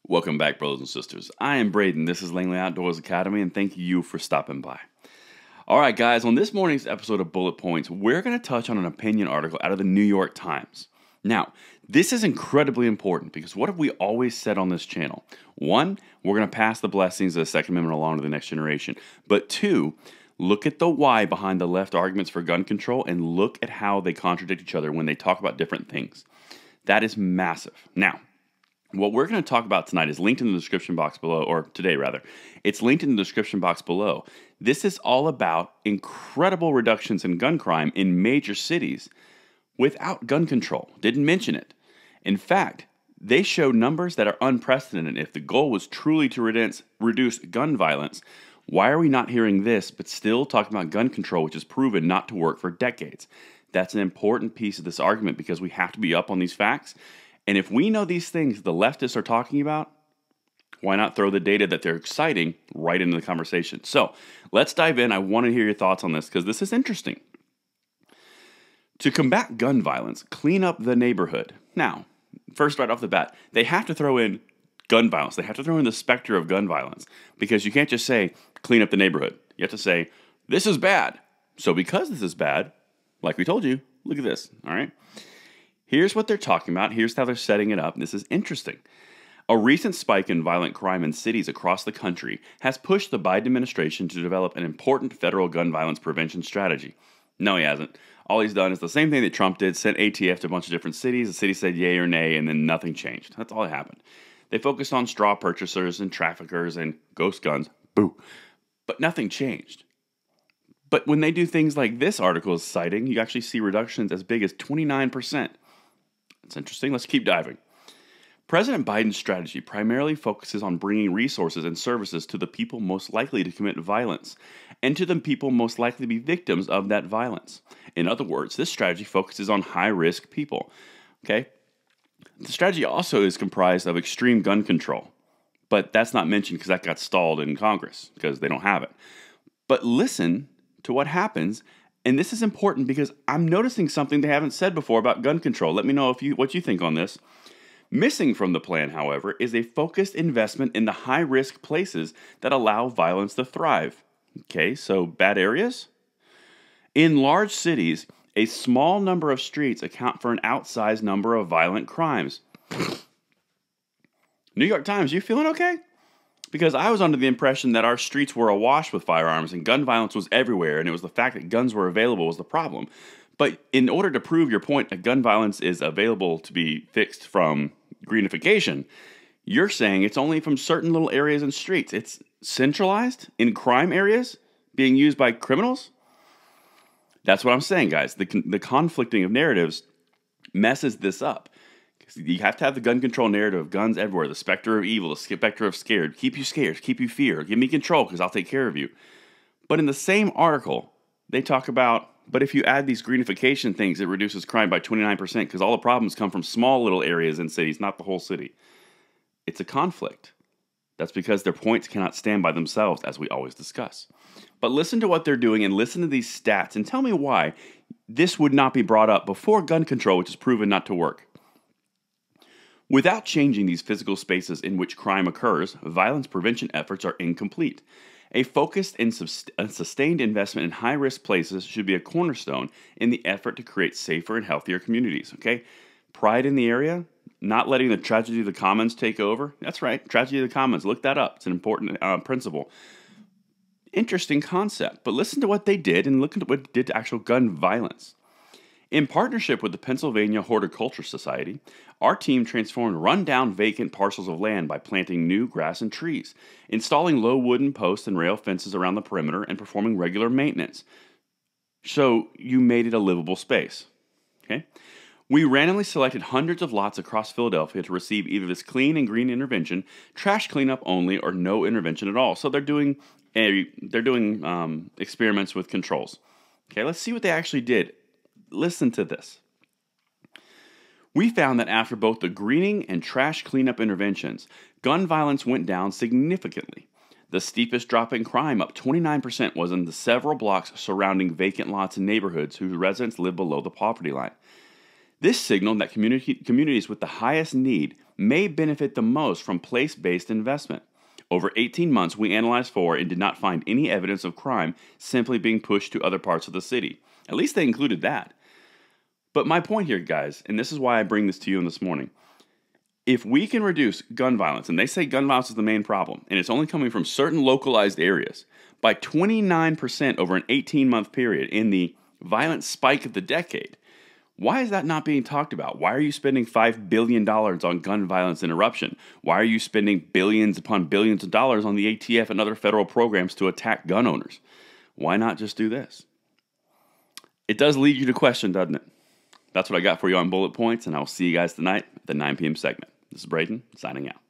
Welcome back, brothers and sisters. I am Braden. This is Langley Outdoors Academy, and thank you for stopping by. All right, guys, on this morning's episode of Bullet Points, we're going to touch on an opinion article out of the New York Times. Now, this is incredibly important because what have we always said on this channel? One, we're going to pass the blessings of the Second Amendment along to the next generation. But two, look at the why behind the left arguments for gun control and look at how they contradict each other when they talk about different things. That is massive. Now, what we're going to talk about tonight is linked in the description box below, or today rather. It's linked in the description box below. This is all about incredible reductions in gun crime in major cities without gun control. Didn't mention it. In fact, they show numbers that are unprecedented. If the goal was truly to reduce gun violence, why are we not hearing this but still talking about gun control, which has proven not to work for decades? That's an important piece of this argument because we have to be up on these facts. And if we know these things the leftists are talking about, why not throw the data that they're citing right into the conversation? So let's dive in. I want to hear your thoughts on this because this is interesting. To combat gun violence, clean up the neighborhood. Now, first, right off the bat, they have to throw in gun violence. They have to throw in the specter of gun violence because you can't just say, clean up the neighborhood. You have to say, this is bad. So because this is bad, like we told you, look at this, all right? Here's what they're talking about. Here's how they're setting it up. This is interesting. A recent spike in violent crime in cities across the country has pushed the Biden administration to develop an important federal gun violence prevention strategy. No, he hasn't. All he's done is the same thing that Trump did, sent ATF to a bunch of different cities. The city said yay or nay, and then nothing changed. That's all that happened. They focused on straw purchasers and traffickers and ghost guns. Boo. But nothing changed. But when they do things like this article is citing, you actually see reductions as big as 29%. It's interesting. Let's keep diving. President Biden's strategy primarily focuses on bringing resources and services to the people most likely to commit violence and to the people most likely to be victims of that violence. In other words, this strategy focuses on high-risk people. Okay? The strategy also is comprised of extreme gun control, but that's not mentioned because that got stalled in Congress because they don't have it. But listen to what happens. And this is important because I'm noticing something they haven't said before about gun control. Let me know what you think on this. Missing from the plan, however, is a focused investment in the high-risk places that allow violence to thrive. Okay, so bad areas? In large cities, a small number of streets account for an outsized number of violent crimes. New York Times, you feeling okay? Because I was under the impression that our streets were awash with firearms and gun violence was everywhere, and it was the fact that guns were available was the problem. But in order to prove your point that gun violence is available to be fixed from greenification, you're saying it's only from certain little areas and streets. It's centralized in crime areas being used by criminals? That's what I'm saying, guys. The conflicting of narratives messes this up. You have to have the gun control narrative of guns everywhere, the specter of evil, the specter of scared, keep you scared, keep you fear, give me control because I'll take care of you. But in the same article, they talk about, but if you add these greenification things, it reduces crime by 29% because all the problems come from small little areas in cities, not the whole city. It's a conflict. That's because their points cannot stand by themselves, as we always discuss. But listen to what they're doing and listen to these stats and tell me why this would not be brought up before gun control, which is proven not to work. Without changing these physical spaces in which crime occurs, violence prevention efforts are incomplete. A focused and sustained investment in high-risk places should be a cornerstone in the effort to create safer and healthier communities, okay? Pride in the area, not letting the tragedy of the commons take over. That's right, tragedy of the commons. Look that up. It's an important principle. Interesting concept, but listen to what they did and look at what they did to actual gun violence. In partnership with the Pennsylvania Horticulture Society, our team transformed run-down vacant parcels of land by planting new grass and trees, installing low wooden posts and rail fences around the perimeter, and performing regular maintenance. So you made it a livable space. Okay? We randomly selected hundreds of lots across Philadelphia to receive either this clean and green intervention, trash cleanup only, or no intervention at all. So they're doing experiments with controls. Okay, let's see what they actually did. Listen to this. We found that after both the greening and trash cleanup interventions, gun violence went down significantly. The steepest drop in crime, up 29%, was in the several blocks surrounding vacant lots in neighborhoods whose residents live below the poverty line. This signaled that communities with the highest need may benefit the most from place-based investment. Over 18 months, we analyzed for and did not find any evidence of crime simply being pushed to other parts of the city. At least they included that. But my point here, guys, and this is why I bring this to you this morning, if we can reduce gun violence, and they say gun violence is the main problem, and it's only coming from certain localized areas, by 29% over an 18-month period in the violent spike of the decade, why is that not being talked about? Why are you spending $5 billion on gun violence interruption? Why are you spending billions upon billions of dollars on the ATF and other federal programs to attack gun owners? Why not just do this? It does lead you to question, doesn't it? That's what I got for you on Bullet Points, and I will see you guys tonight at the 9 p.m. segment. This is Braden, signing out.